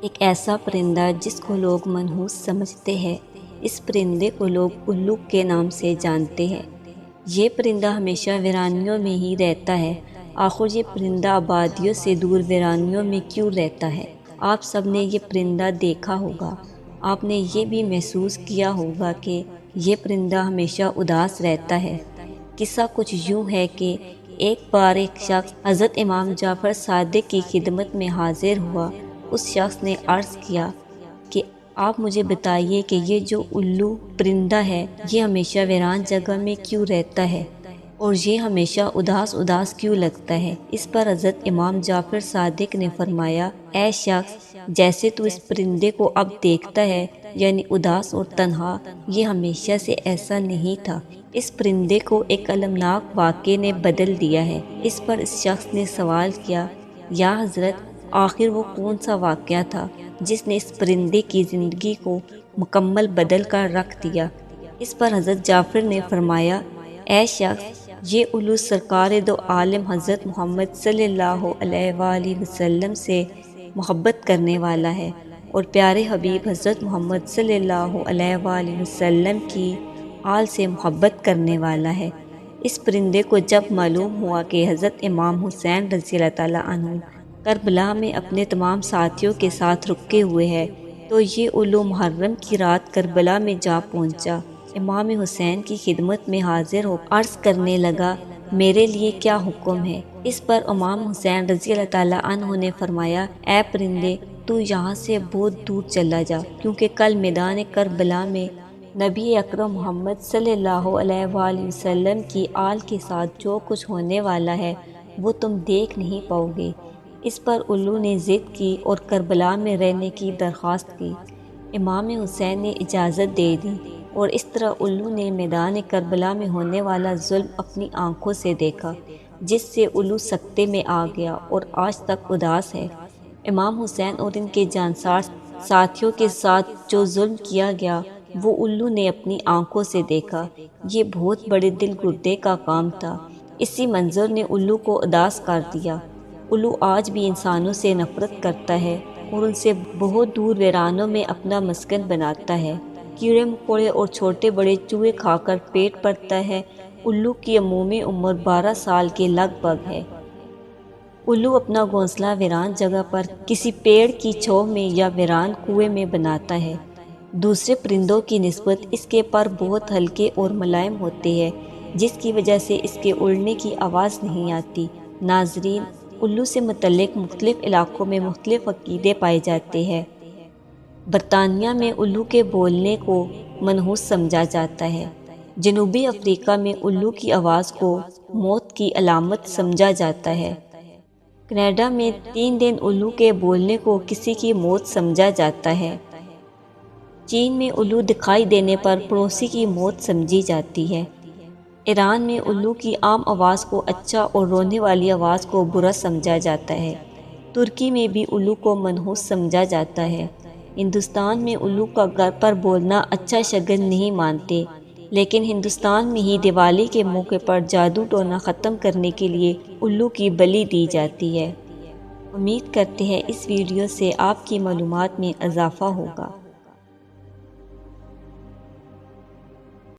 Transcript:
ایک ایسا پرندہ جس کو لوگ منحوس سمجھتے ہیں، اس پرندے کو لوگ الو کے نام سے جانتے ہیں۔ یہ پرندہ ہمیشہ ویرانیوں میں ہی رہتا ہے۔ آخر یہ پرندہ آبادیوں سے دور ویرانیوں میں کیوں رہتا ہے؟ آپ سب نے یہ پرندہ دیکھا ہوگا۔ آپ نے یہ بھی محسوس کیا ہوگا کہ یہ پرندہ ہمیشہ اداس رہتا ہے۔ قصہ کچھ یوں ہے کہ ایک بار ایک شخص حضرت امام جعفر صادق کی خدمت میں حاضر ہوا۔ اس شخص نے عرض کیا کہ آپ مجھے بتائیے کہ یہ جو الو پرندہ ہے یہ ہمیشہ ویران جگہ میں کیوں رہتا ہے اور یہ ہمیشہ اداس کیوں لگتا ہے؟ اس پر حضرت امام جعفر صادق نے فرمایا، اے شخص، جیسے تو اس پرندے کو اب دیکھتا ہے، یعنی اداس اور تنہا، یہ ہمیشہ سے ایسا نہیں تھا۔ اس پرندے کو ایک المناک واقعے نے بدل دیا ہے۔ اس پر اس شخص نے سوال کیا، یا حضرت، آخر وہ کون سا واقعہ تھا جس نے اس پرندے کی زندگی کو مکمل بدل کر رکھ دیا؟ اس پر حضرت جعفر نے فرمایا، اے شخص، یہ الو سرکار دو عالم حضرت محمد صلی اللہ علیہ وآلہ وسلم سے محبت کرنے والا ہے اور پیارے حبیب حضرت محمد صلی اللہ علیہ وآلہ وسلم کی آل سے محبت کرنے والا ہے۔ اس پرندے کو جب معلوم ہوا کہ حضرت امام حسین رضی اللہ تعالیٰ عنہ کربلا میں اپنے تمام ساتھیوں کے ساتھ رکے ہوئے ہیں، تو یہ الو محرم کی رات کربلا میں جا پہنچا۔ امام حسین کی خدمت میں حاضر ہو عرض کرنے لگا، میرے لیے کیا حکم ہے؟ اس پر امام حسین رضی اللہ تعالیٰ عنہ نے فرمایا، اے پرندے، تو یہاں سے بہت دور چلا جا، کیونکہ کل میدان کربلا میں نبی اکرم محمد صلی اللہ علیہ وآلہ وسلم کی آل کے ساتھ جو کچھ ہونے والا ہے وہ تم دیکھ نہیں پاؤ گے۔ اس پر الو نے ضد کی اور کربلا میں رہنے کی درخواست کی۔ امام حسین نے اجازت دے دی اور اس طرح الو نے میدان کربلا میں ہونے والا ظلم اپنی آنکھوں سے دیکھا، جس سے الو سکتے میں آ گیا اور آج تک اداس ہے۔ امام حسین اور ان کے جانسار ساتھیوں کے ساتھ جو ظلم کیا گیا وہ الو نے اپنی آنکھوں سے دیکھا۔ یہ بہت بڑے دل گردے کا کام تھا۔ اسی منظر نے الو کو اداس کر دیا۔ الو آج بھی انسانوں سے نفرت کرتا ہے اور ان سے بہت دور ویرانوں میں اپنا مسکن بناتا ہے۔ کیڑے مکوڑے اور چھوٹے بڑے چوہے کھا کر پیٹ بھرتا ہے۔ الو کی عمومی عمر 12 سال کے لگ بھگ ہے۔ الو اپنا گھونسلہ ویران جگہ پر کسی پیڑ کی چھاؤں میں یا ویران کنویں میں بناتا ہے۔ دوسرے پرندوں کی نسبت اس کے پر بہت ہلکے اور ملائم ہوتے ہیں، جس کی وجہ سے اس کے اڑنے کی آواز نہیں آتی۔ ناظرین، الو سے متعلق مختلف علاقوں میں مختلف عقیدے پائے جاتے ہیں۔ برطانیہ میں الو کے بولنے کو منحوس سمجھا جاتا ہے۔ جنوبی افریقہ میں الو کی آواز کو موت کی علامت سمجھا جاتا ہے۔ کینیڈا میں 3 دن الو کے بولنے کو کسی کی موت سمجھا جاتا ہے۔ چین میں الو دکھائی دینے پر پڑوسی کی موت سمجھی جاتی ہے۔ ایران میں الو کی عام آواز کو اچھا اور رونے والی آواز کو برا سمجھا جاتا ہے۔ ترکی میں بھی الو کو منحوس سمجھا جاتا ہے۔ ہندوستان میں الو کا گھر پر بولنا اچھا شگن نہیں مانتے، لیکن ہندوستان میں ہی دیوالی کے موقع پر جادو ٹونا ختم کرنے کے لیے الو کی بلی دی جاتی ہے۔ امید کرتے ہیں اس ویڈیو سے آپ کی معلومات میں اضافہ ہوگا۔